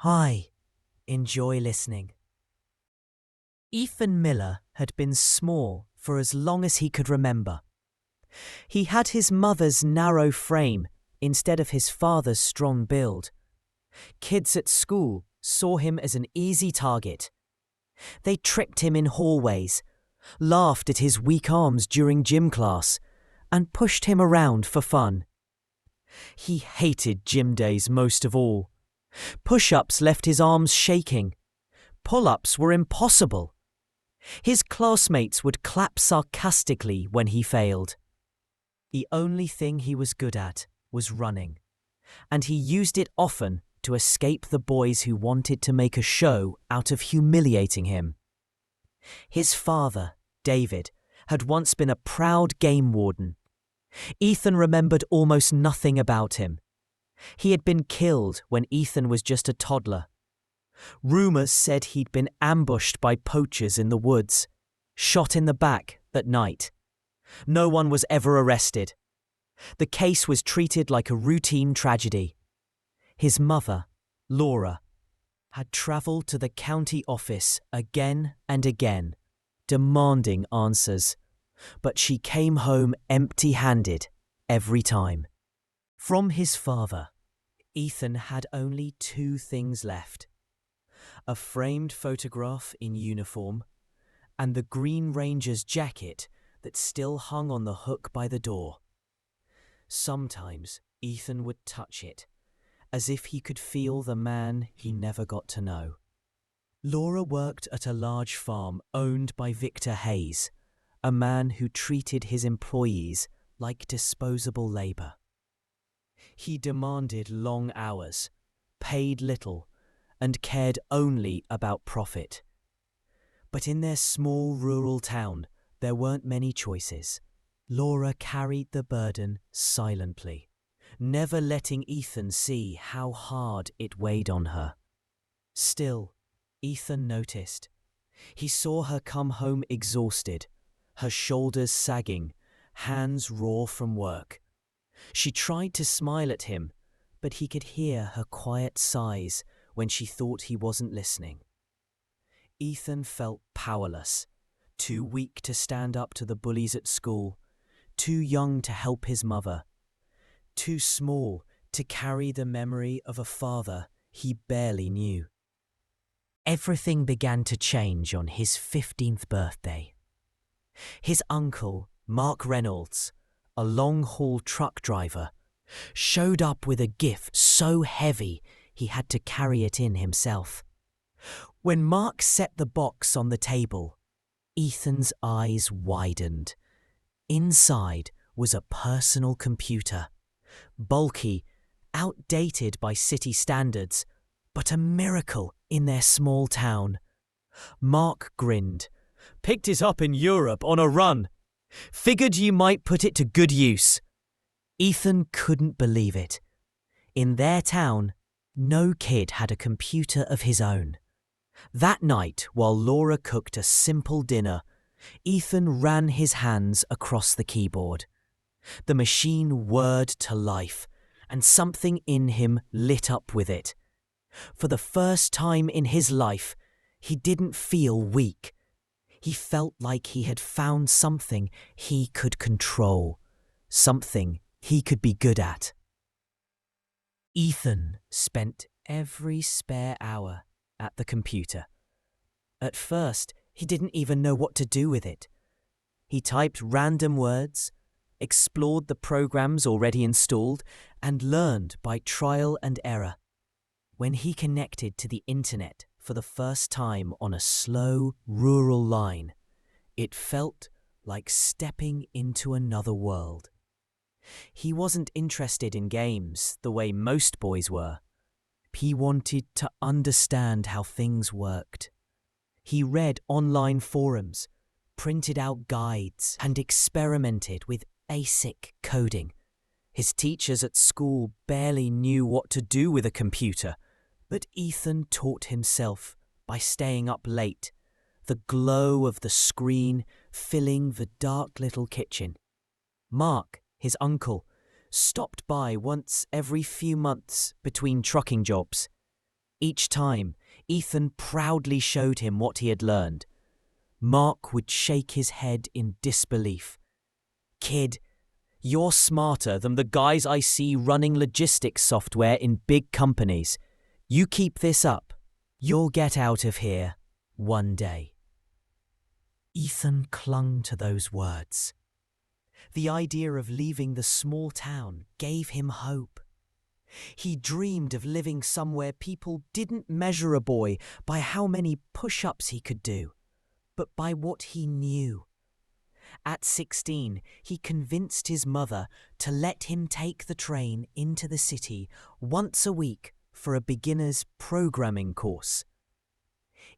Hi, enjoy listening. Ethan Miller had been small for as long as he could remember. He had his mother's narrow frame instead of his father's strong build. Kids at school saw him as an easy target. They tripped him in hallways, laughed at his weak arms during gym class, and pushed him around for fun. He hated gym days most of all. Push-ups left his arms shaking. Pull-ups were impossible. His classmates would clap sarcastically when he failed. The only thing he was good at was running, and he used it often to escape the boys who wanted to make a show out of humiliating him. His father, David, had once been a proud game warden. Ethan remembered almost nothing about him. He had been killed when Ethan was just a toddler. Rumours said he'd been ambushed by poachers in the woods, shot in the back at night. No one was ever arrested. The case was treated like a routine tragedy. His mother, Laura, had travelled to the county office again and again, demanding answers, but she came home empty-handed every time. From his father, Ethan had only two things left: a framed photograph in uniform and the Green Ranger's jacket that still hung on the hook by the door. Sometimes Ethan would touch it, as if he could feel the man he never got to know. Laura worked at a large farm owned by Victor Hayes, a man who treated his employees like disposable labour. He demanded long hours, paid little, and cared only about profit. But in their small rural town, there weren't many choices. Laura carried the burden silently, never letting Ethan see how hard it weighed on her. Still, Ethan noticed. He saw her come home exhausted, her shoulders sagging, hands raw from work. She tried to smile at him, but he could hear her quiet sighs when she thought he wasn't listening. Ethan felt powerless, too weak to stand up to the bullies at school, too young to help his mother, too small to carry the memory of a father he barely knew. Everything began to change on his 15th birthday. His uncle, Mark Reynolds, a long-haul truck driver, showed up with a gift so heavy he had to carry it in himself. When Mark set the box on the table, Ethan's eyes widened. Inside was a personal computer, bulky, outdated by city standards, but a miracle in their small town. Mark grinned. "Picked it up in Europe on a run. Figured you might put it to good use." Ethan couldn't believe it. In their town, no kid had a computer of his own. That night, while Laura cooked a simple dinner, Ethan ran his hands across the keyboard. The machine whirred to life, and something in him lit up with it. For the first time in his life, he didn't feel weak. He felt like he had found something he could control, something he could be good at. Ethan spent every spare hour at the computer. At first, he didn't even know what to do with it. He typed random words, explored the programs already installed, and learned by trial and error. When he connected to the internet for the first time on a slow, rural line, it felt like stepping into another world. He wasn't interested in games the way most boys were. He wanted to understand how things worked. He read online forums, printed out guides, and experimented with basic coding. His teachers at school barely knew what to do with a computer, but Ethan taught himself by staying up late, the glow of the screen filling the dark little kitchen. Mark, his uncle, stopped by once every few months between trucking jobs. Each time, Ethan proudly showed him what he had learned. Mark would shake his head in disbelief. "Kid, you're smarter than the guys I see running logistics software in big companies. You keep this up, you'll get out of here one day." Ethan clung to those words. The idea of leaving the small town gave him hope. He dreamed of living somewhere people didn't measure a boy by how many push-ups he could do, but by what he knew. At 16, he convinced his mother to let him take the train into the city once a week for a beginner's programming course.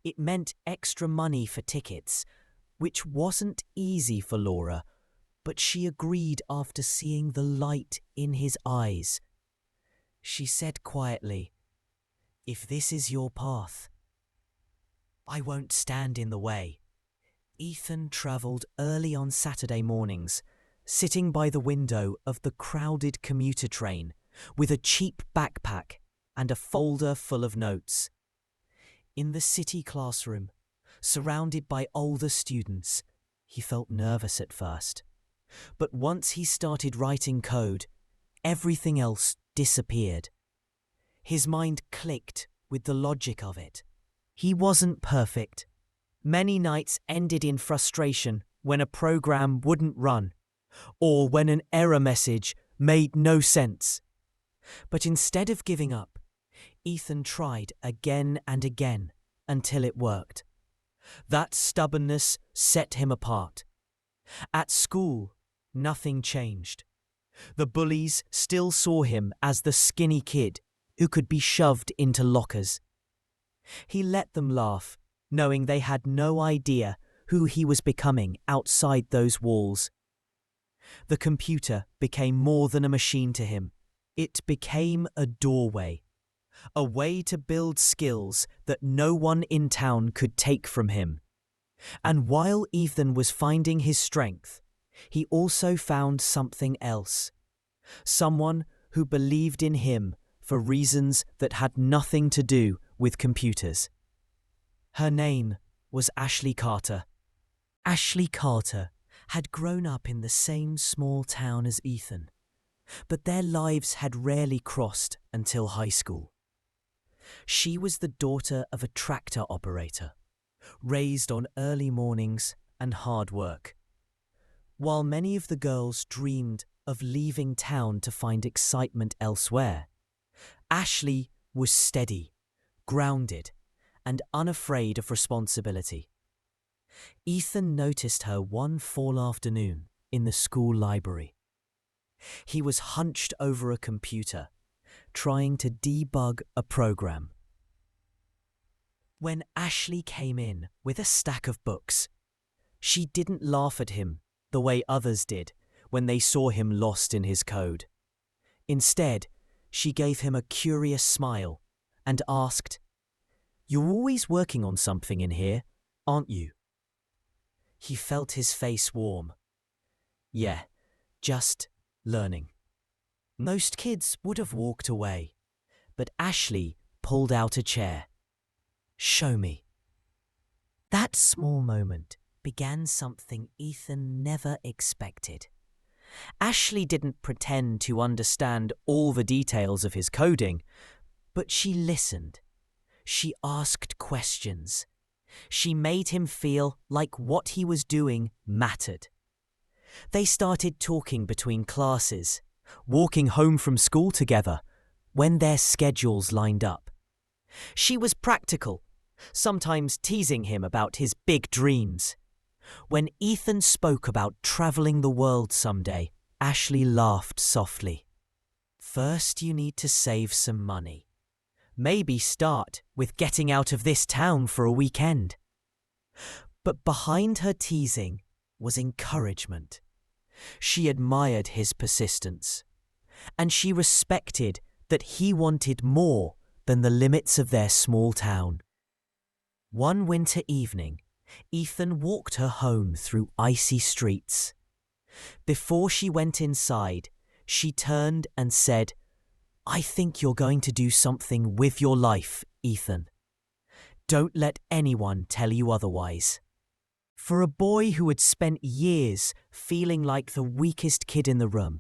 It meant extra money for tickets, which wasn't easy for Laura, but she agreed after seeing the light in his eyes. She said quietly, "If this is your path, I won't stand in the way." Ethan travelled early on Saturday mornings, sitting by the window of the crowded commuter train with a cheap backpack and a folder full of notes. In the city classroom, surrounded by older students, he felt nervous at first. But once he started writing code, everything else disappeared. His mind clicked with the logic of it. He wasn't perfect. Many nights ended in frustration when a program wouldn't run, or when an error message made no sense. But instead of giving up, Ethan tried again and again until it worked. That stubbornness set him apart. At school, nothing changed. The bullies still saw him as the skinny kid who could be shoved into lockers. He let them laugh, knowing they had no idea who he was becoming outside those walls. The computer became more than a machine to him. It became a doorway, a way to build skills that no one in town could take from him. And while Ethan was finding his strength, he also found something else. Someone who believed in him for reasons that had nothing to do with computers. Her name was Ashley Carter. Ashley Carter had grown up in the same small town as Ethan, but their lives had rarely crossed until high school. She was the daughter of a tractor operator, raised on early mornings and hard work. While many of the girls dreamed of leaving town to find excitement elsewhere, Ashley was steady, grounded, and unafraid of responsibility. Ethan noticed her one fall afternoon in the school library. He was hunched over a computer, trying to debug a program. When Ashley came in with a stack of books, she didn't laugh at him the way others did when they saw him lost in his code. Instead, she gave him a curious smile and asked, "You're always working on something in here, aren't you?" He felt his face warm. "Yeah, just learning." Most kids would have walked away, but Ashley pulled out a chair. "Show me." That small moment began something Ethan never expected. Ashley didn't pretend to understand all the details of his coding, but she listened. She asked questions. She made him feel like what he was doing mattered. They started talking between classes, walking home from school together when their schedules lined up. She was practical, sometimes teasing him about his big dreams. When Ethan spoke about traveling the world someday, Ashley laughed softly. "First, you need to save some money. Maybe start with getting out of this town for a weekend." But behind her teasing was encouragement. She admired his persistence, and she respected that he wanted more than the limits of their small town. One winter evening, Ethan walked her home through icy streets. Before she went inside, she turned and said, I think you're going to do something with your life, Ethan. Don't let anyone tell you otherwise. For a boy who had spent years feeling like the weakest kid in the room,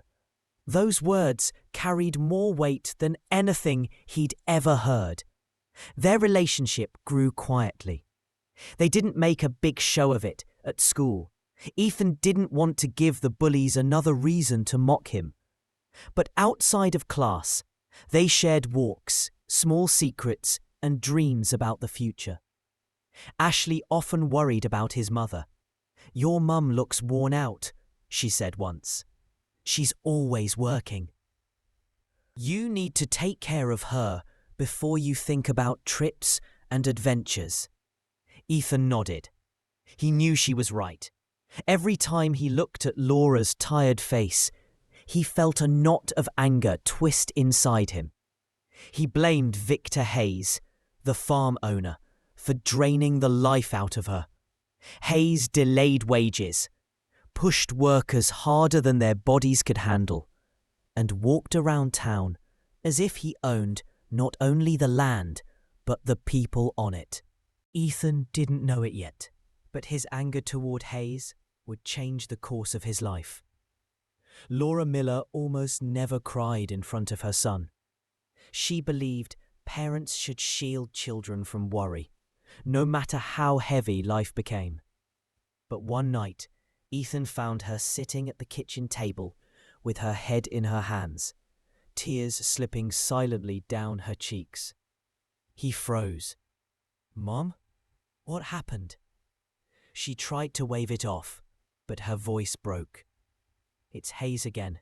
those words carried more weight than anything he'd ever heard. Their relationship grew quietly. They didn't make a big show of it at school. Ethan didn't want to give the bullies another reason to mock him. But outside of class, they shared walks, small secrets, and dreams about the future. Ashley often worried about his mother. "Your mum looks worn out," she said once. "She's always working. You need to take care of her before you think about trips and adventures." Ethan nodded. He knew she was right. Every time he looked at Laura's tired face, he felt a knot of anger twist inside him. He blamed Victor Hayes, the farm owner, for draining the life out of her. Hayes delayed wages, pushed workers harder than their bodies could handle, and walked around town as if he owned not only the land, but the people on it. Ethan didn't know it yet, but his anger toward Hayes would change the course of his life. Laura Miller almost never cried in front of her son. She believed parents should shield children from worry, no matter how heavy life became. But one night, Ethan found her sitting at the kitchen table with her head in her hands, tears slipping silently down her cheeks. He froze. "Mom? What happened?" She tried to wave it off, but her voice broke. "It's Hayes again.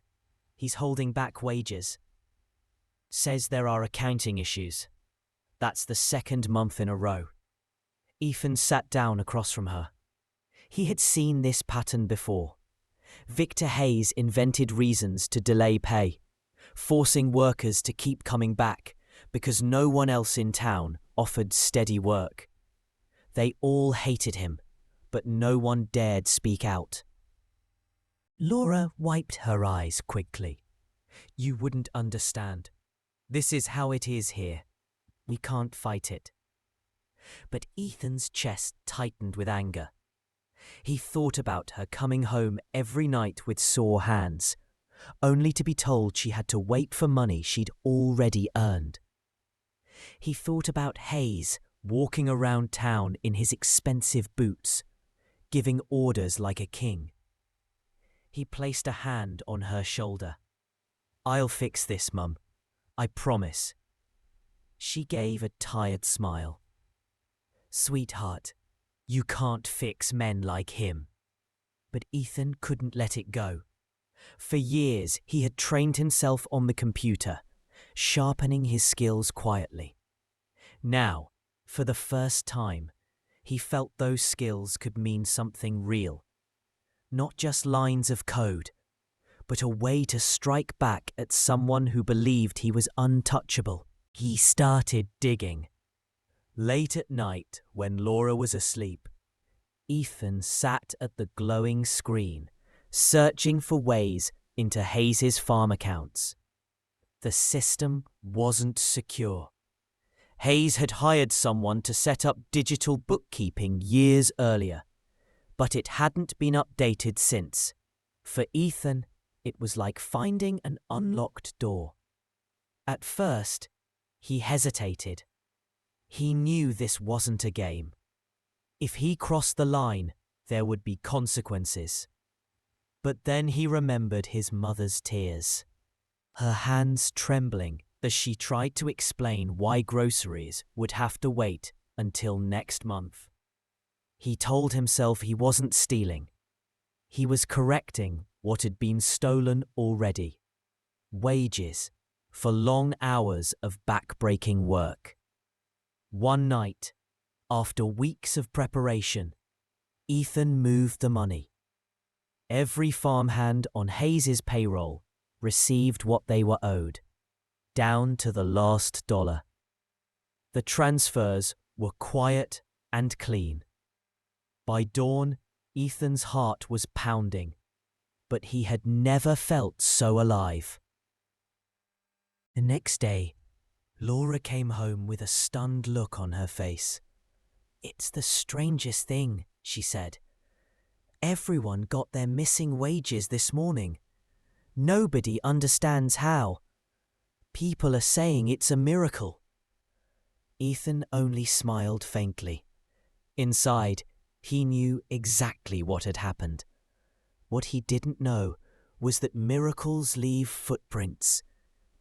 He's holding back wages. Says there are accounting issues. That's the second month in a row." Ethan sat down across from her. He had seen this pattern before. Victor Hayes invented reasons to delay pay, forcing workers to keep coming back because no one else in town offered steady work. They all hated him, but no one dared speak out. Laura wiped her eyes quickly. "You wouldn't understand. This is how it is here. We can't fight it." But Ethan's chest tightened with anger. He thought about her coming home every night with sore hands, only to be told she had to wait for money she'd already earned. He thought about Hayes walking around town in his expensive boots, giving orders like a king. He placed a hand on her shoulder. "I'll fix this, Mum. I promise." She gave a tired smile. "Sweetheart, you can't fix men like him." But Ethan couldn't let it go. For years, he had trained himself on the computer, sharpening his skills quietly. Now, for the first time, he felt those skills could mean something real. Not just lines of code, but a way to strike back at someone who believed he was untouchable. He started digging. Late at night, when Laura was asleep, Ethan sat at the glowing screen, searching for ways into Hayes's farm accounts. The system wasn't secure. Hayes had hired someone to set up digital bookkeeping years earlier, but it hadn't been updated since. For Ethan, it was like finding an unlocked door. At first, he hesitated. He knew this wasn't a game. If he crossed the line, there would be consequences. But then he remembered his mother's tears, her hands trembling as she tried to explain why groceries would have to wait until next month. He told himself he wasn't stealing. He was correcting what had been stolen already. Wages for long hours of back-breaking work. One night, after weeks of preparation, Ethan moved the money. Every farmhand on Hayes's payroll received what they were owed, down to the last dollar. The transfers were quiet and clean. By dawn, Ethan's heart was pounding, but he had never felt so alive. The next day, Laura came home with a stunned look on her face. "It's the strangest thing," she said. "Everyone got their missing wages this morning. Nobody understands how. People are saying it's a miracle." Ethan only smiled faintly. Inside, he knew exactly what had happened. What he didn't know was that miracles leave footprints,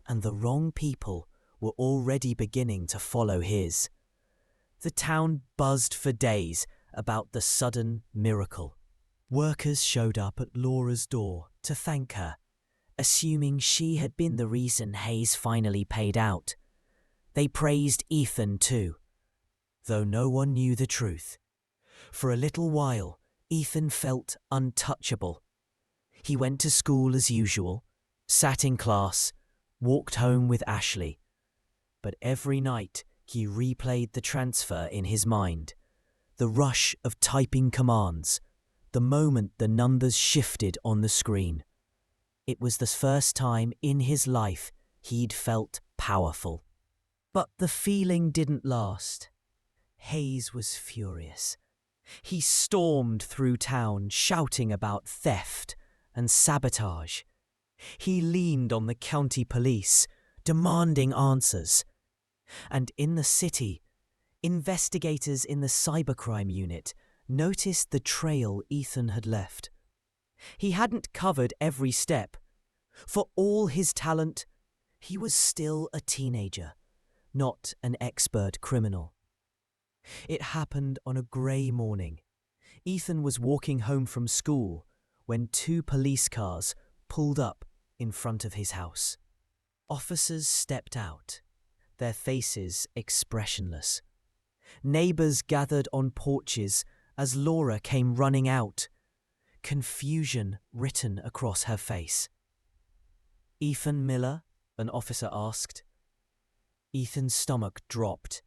and the wrong people were already beginning to follow his. The town buzzed for days about the sudden miracle. Workers showed up at Laura's door to thank her, assuming she had been the reason Hayes finally paid out. They praised Ethan too, though no one knew the truth. For a little while, Ethan felt untouchable. He went to school as usual, sat in class, walked home with Ashley. But every night he replayed the transfer in his mind. The rush of typing commands, the moment the numbers shifted on the screen. It was the first time in his life he'd felt powerful. But the feeling didn't last. Hayes was furious. He stormed through town shouting about theft and sabotage. He leaned on the county police, demanding answers. And in the city, investigators in the cybercrime unit noticed the trail Ethan had left. He hadn't covered every step. For all his talent, he was still a teenager, not an expert criminal. It happened on a grey morning. Ethan was walking home from school when 2 police cars pulled up in front of his house. Officers stepped out, their faces expressionless. Neighbours gathered on porches as Laura came running out, confusion written across her face. "Ethan Miller?" an officer asked. Ethan's stomach dropped.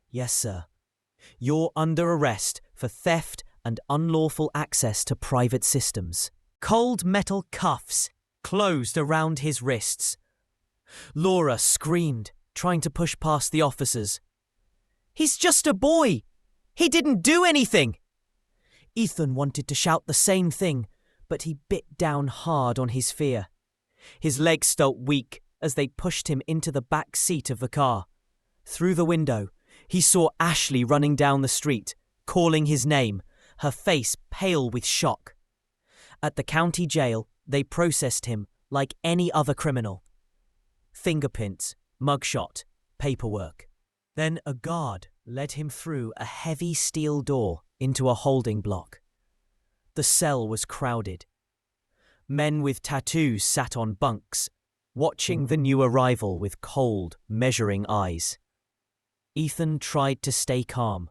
"Yes, sir. You're under arrest for theft and unlawful access to private systems." Cold metal cuffs closed around his wrists. Laura screamed, trying to push past the officers. "He's just a boy! He didn't do anything!" Ethan wanted to shout the same thing, but he bit down hard on his fear. His legs felt weak as they pushed him into the back seat of the car. Through the window, he saw Ashley running down the street, calling his name, her face pale with shock. At the county jail, they processed him like any other criminal. Fingerprints, mugshot, paperwork. Then a guard led him through a heavy steel door into a holding block. The cell was crowded. Men with tattoos sat on bunks, watching the new arrival with cold, measuring eyes. Ethan tried to stay calm,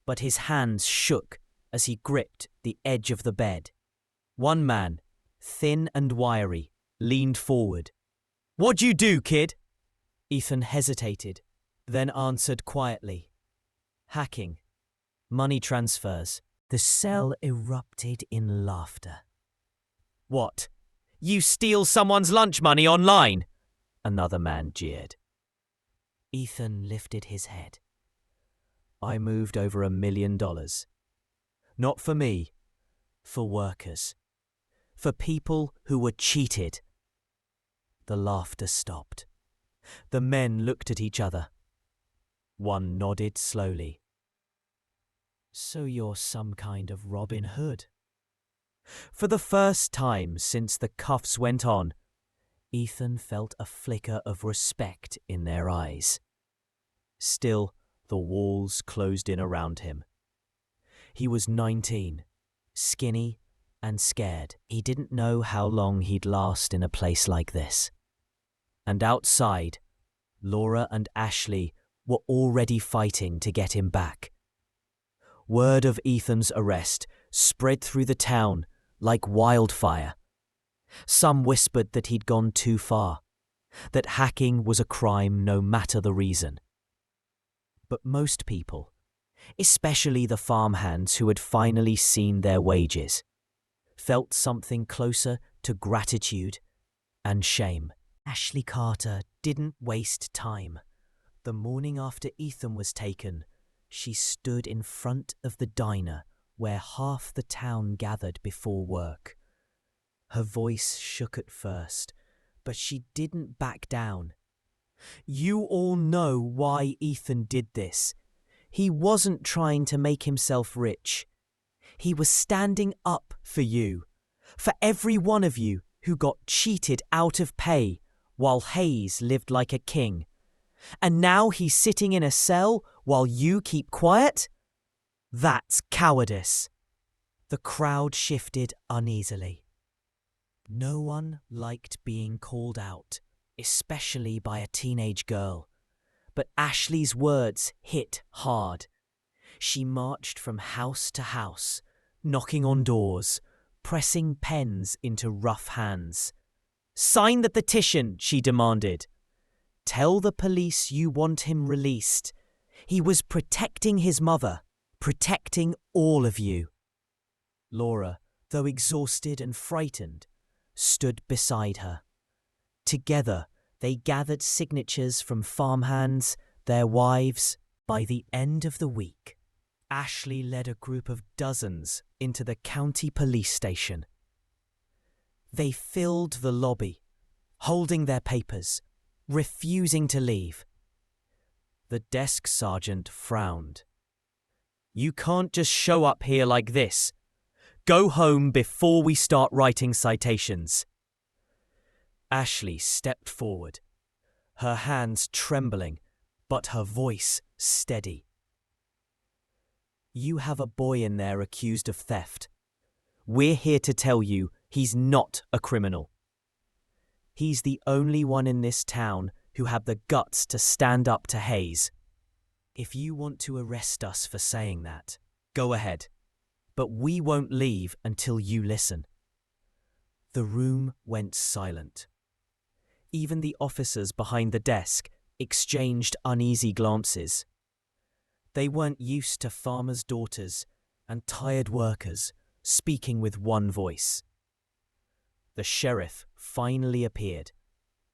but his hands shook as he gripped the edge of the bed. One man, thin and wiry, leaned forward. "What'd you do, kid?" Ethan hesitated, then answered quietly. "Hacking. Money transfers." The cell erupted in laughter. "What? You steal someone's lunch money online?" Another man jeered. Ethan lifted his head. "I moved over $1 million. Not for me, for workers. For people who were cheated." The laughter stopped. The men looked at each other. One nodded slowly. "So you're some kind of Robin Hood?" For the first time since the cuffs went on, Ethan felt a flicker of respect in their eyes. Still, the walls closed in around him. He was 19, skinny and scared. He didn't know how long he'd last in a place like this. And outside, Laura and Ashley were already fighting to get him back. Word of Ethan's arrest spread through the town like wildfire. Some whispered that he'd gone too far, that hacking was a crime no matter the reason. But most people, especially the farmhands who had finally seen their wages, felt something closer to gratitude and shame. Ashley Carter didn't waste time. The morning after Ethan was taken, she stood in front of the diner where half the town gathered before work. Her voice shook at first, but she didn't back down. "You all know why Ethan did this. He wasn't trying to make himself rich. He was standing up for you, for every one of you who got cheated out of pay while Hayes lived like a king. And now he's sitting in a cell while you keep quiet? That's cowardice." The crowd shifted uneasily. No one liked being called out, especially by a teenage girl. But Ashley's words hit hard. She marched from house to house, knocking on doors, pressing pens into rough hands. "Sign the petition," she demanded. "Tell the police you want him released. He was protecting his mother, protecting all of you." Laura, though exhausted and frightened, stood beside her. Together, they gathered signatures from farmhands, their wives. By the end of the week, Ashley led a group of dozens into the county police station. They filled the lobby, holding their papers, refusing to leave. The desk sergeant frowned. "You can't just show up here like this. Go home before we start writing citations." Ashley stepped forward, her hands trembling, but her voice steady. "You have a boy in there accused of theft. We're here to tell you he's not a criminal. He's the only one in this town who had the guts to stand up to Hayes. If you want to arrest us for saying that, go ahead. But we won't leave until you listen." The room went silent. Even the officers behind the desk exchanged uneasy glances. They weren't used to farmers' daughters and tired workers speaking with one voice. The sheriff finally appeared,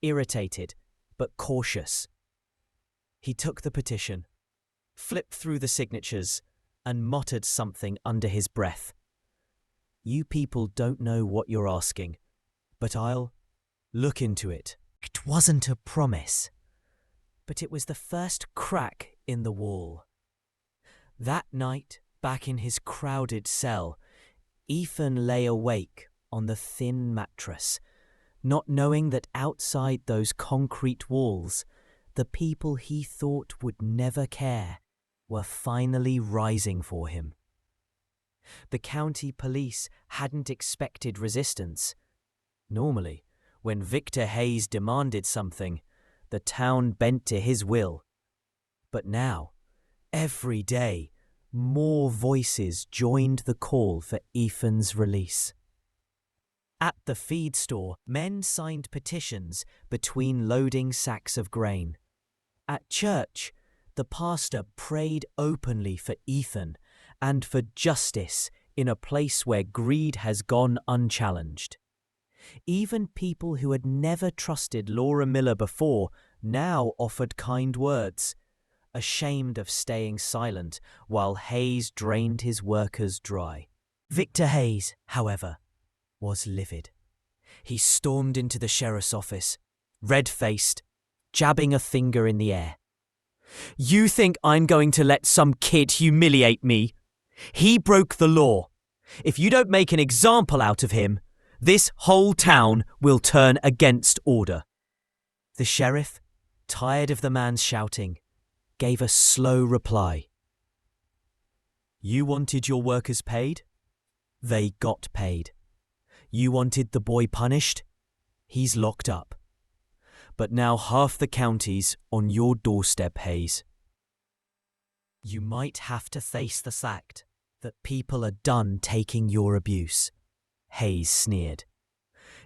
irritated but cautious. He took the petition, flipped through the signatures, and muttered something under his breath. "You people don't know what you're asking, but I'll look into it." It wasn't a promise, but it was the first crack in the wall. That night, back in his crowded cell, Ethan lay awake on the thin mattress, not knowing that outside those concrete walls, the people he thought would never care were finally rising for him. The county police hadn't expected resistance. Normally, when Victor Hayes demanded something, the town bent to his will. But now, every day, more voices joined the call for Ethan's release. At the feed store, men signed petitions between loading sacks of grain. At church, the pastor prayed openly for Ethan and for justice in a place where greed has gone unchallenged. Even people who had never trusted Laura Miller before now offered kind words, ashamed of staying silent while Hayes drained his workers dry. Victor Hayes, however, was livid. He stormed into the sheriff's office, red-faced, jabbing a finger in the air. "You think I'm going to let some kid humiliate me? He broke the law. If you don't make an example out of him, this whole town will turn against order." The sheriff, tired of the man's shouting, gave a slow reply. "You wanted your workers paid? They got paid. You wanted the boy punished? He's locked up. But now half the county's on your doorstep, Hayes. You might have to face the fact that people are done taking your abuse," Hayes sneered.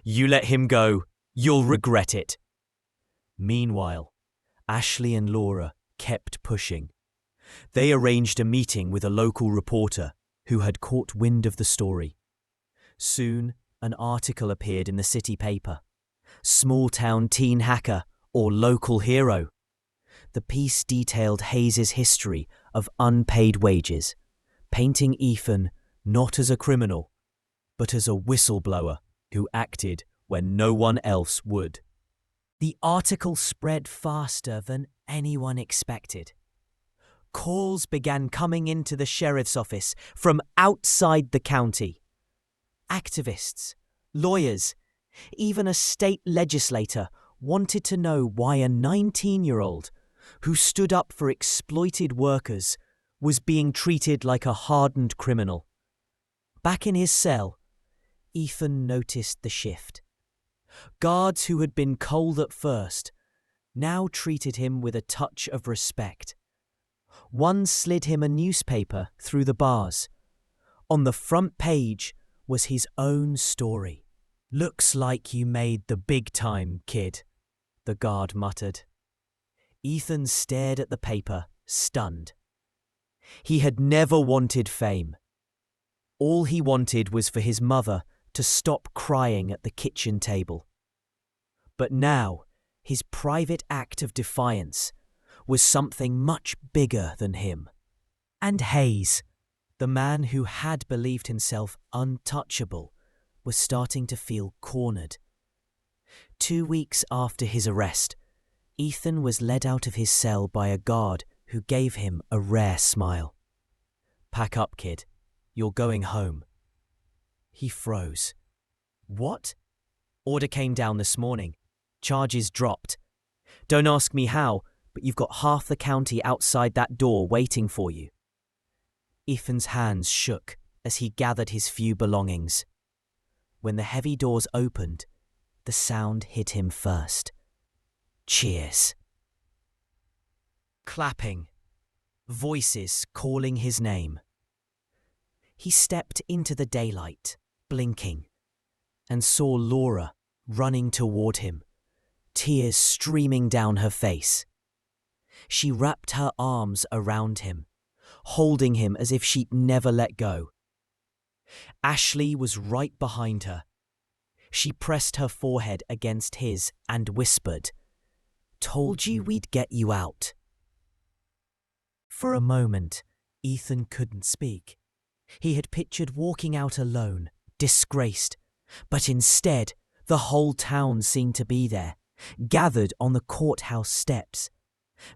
"You let him go, you'll regret it." Meanwhile, Ashley and Laura kept pushing. They arranged a meeting with a local reporter who had caught wind of the story. Soon, an article appeared in the city paper. small-town teen hacker or local hero. The piece detailed Hayes's history of unpaid wages, painting Ethan not as a criminal, but as a whistleblower who acted when no one else would. The article spread faster than anyone expected. Calls began coming into the sheriff's office from outside the county. Activists, lawyers, even a state legislator wanted to know why a 19-year-old who stood up for exploited workers was being treated like a hardened criminal. Back in his cell, Ethan noticed the shift. Guards who had been cold at first now treated him with a touch of respect. One slid him a newspaper through the bars. On the front page was his own story. "Looks like you made the big time, kid," the guard muttered. Ethan stared at the paper, stunned. He had never wanted fame. All he wanted was for his mother to stop crying at the kitchen table. But now, his private act of defiance was something much bigger than him. And Hayes, the man who had believed himself untouchable, was starting to feel cornered. 2 weeks after his arrest, Ethan was led out of his cell by a guard who gave him a rare smile. "Pack up, kid. You're going home." He froze. "What?" "Order came down this morning. Charges dropped. Don't ask me how, but you've got half the county outside that door waiting for you." Ethan's hands shook as he gathered his few belongings. When the heavy doors opened, the sound hit him first. Cheers. Clapping. Voices calling his name. He stepped into the daylight, blinking, and saw Laura running toward him, tears streaming down her face. She wrapped her arms around him, holding him as if she'd never let go. Ashley was right behind her. She pressed her forehead against his and whispered, "Told you we'd get you out." For a moment, Ethan couldn't speak. He had pictured walking out alone, disgraced, but instead, the whole town seemed to be there, gathered on the courthouse steps.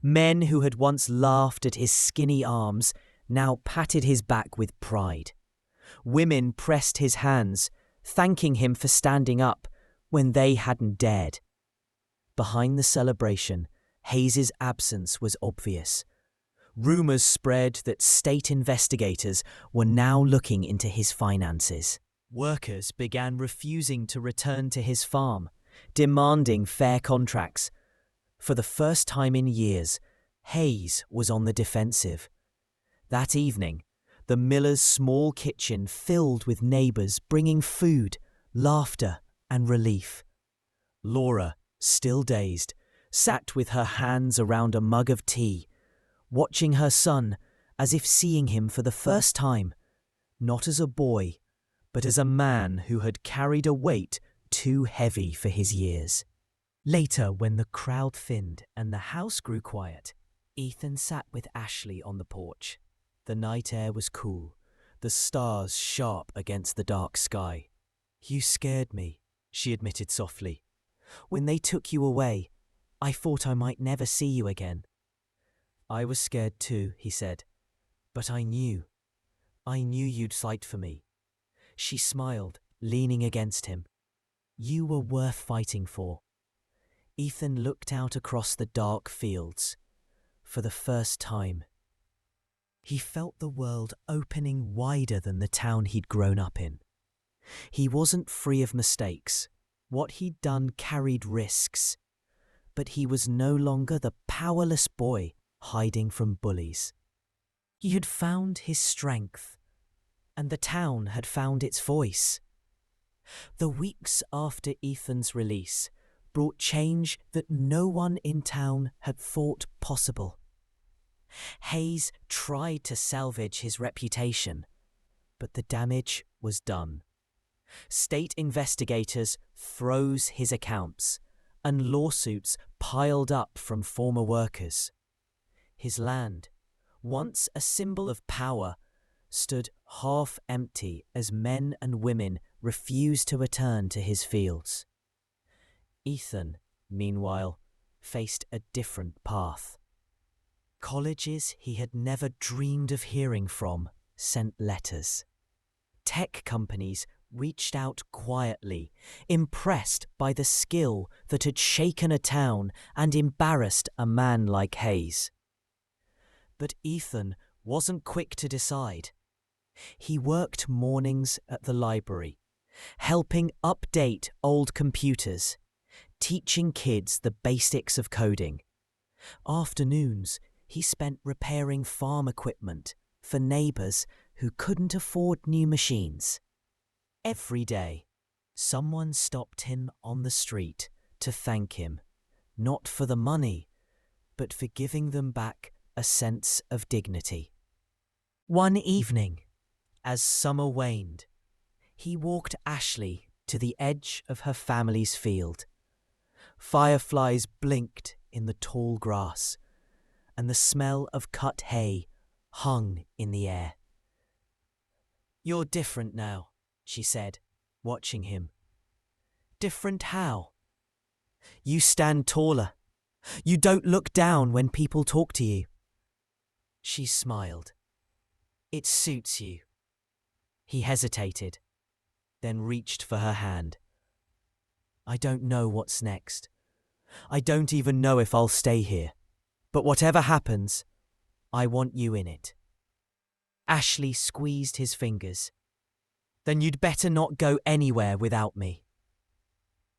Men who had once laughed at his skinny arms now patted his back with pride. Women pressed his hands, thanking him for standing up when they hadn't dared. Behind the celebration, Hayes's absence was obvious. Rumors spread that state investigators were now looking into his finances. Workers began refusing to return to his farm, demanding fair contracts. For the first time in years, Hayes was on the defensive. That evening, the miller's small kitchen filled with neighbors bringing food, laughter, and relief. Laura, still dazed, sat with her hands around a mug of tea, watching her son as if seeing him for the first time, not as a boy, but as a man who had carried a weight too heavy for his years. Later, when the crowd thinned and the house grew quiet, Ethan sat with Ashley on the porch. The night air was cool, the stars sharp against the dark sky. "You scared me," she admitted softly. "When they took you away, I thought I might never see you again." "I was scared too," he said. "But I knew you'd fight for me." She smiled, leaning against him. "You were worth fighting for." Ethan looked out across the dark fields. For the first time, he felt the world opening wider than the town he'd grown up in. He wasn't free of mistakes. What he'd done carried risks. But he was no longer the powerless boy hiding from bullies. He had found his strength, and the town had found its voice. The weeks after Ethan's release brought change that no one in town had thought possible. Hayes tried to salvage his reputation, but the damage was done. State investigators froze his accounts, and lawsuits piled up from former workers. His land, once a symbol of power, stood half empty as men and women refused to return to his fields. Ethan, meanwhile, faced a different path. Colleges he had never dreamed of hearing from sent letters. Tech companies reached out quietly, impressed by the skill that had shaken a town and embarrassed a man like Hayes. But Ethan wasn't quick to decide. He worked mornings at the library, helping update old computers, teaching kids the basics of coding. Afternoons, he spent repairing farm equipment for neighbors who couldn't afford new machines. Every day, someone stopped him on the street to thank him, not for the money, but for giving them back a sense of dignity. One evening, as summer waned, he walked Ashley to the edge of her family's field. Fireflies blinked in the tall grass, and the smell of cut hay hung in the air. "You're different now," she said, watching him. "Different how?" "You stand taller. You don't look down when people talk to you." She smiled. "It suits you." He hesitated, then reached for her hand. "I don't know what's next. I don't even know if I'll stay here. But whatever happens, I want you in it." Ashley squeezed his fingers. "Then you'd better not go anywhere without me."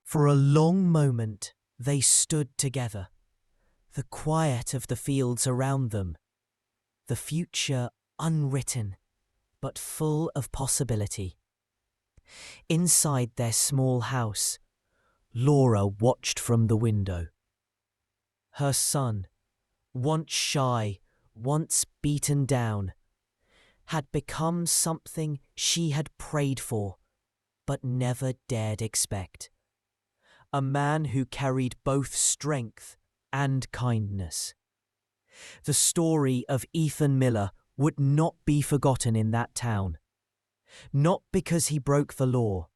For a long moment, they stood together, the quiet of the fields around them, the future unwritten, but full of possibility. Inside their small house, Laura watched from the window. Her son, once shy, once beaten down, had become something she had prayed for, but never dared expect. A man who carried both strength and kindness. The story of Ethan Miller would not be forgotten in that town. Not because he broke the law,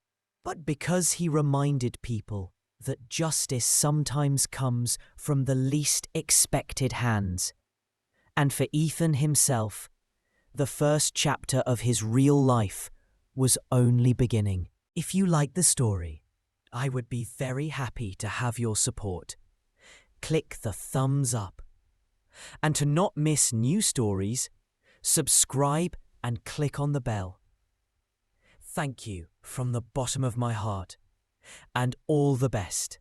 but because he reminded people that justice sometimes comes from the least expected hands. And for Ethan himself, the first chapter of his real life was only beginning. If you like the story, I would be very happy to have your support. Click the thumbs up. And to not miss new stories, subscribe and click on the bell. Thank you from the bottom of my heart, and all the best.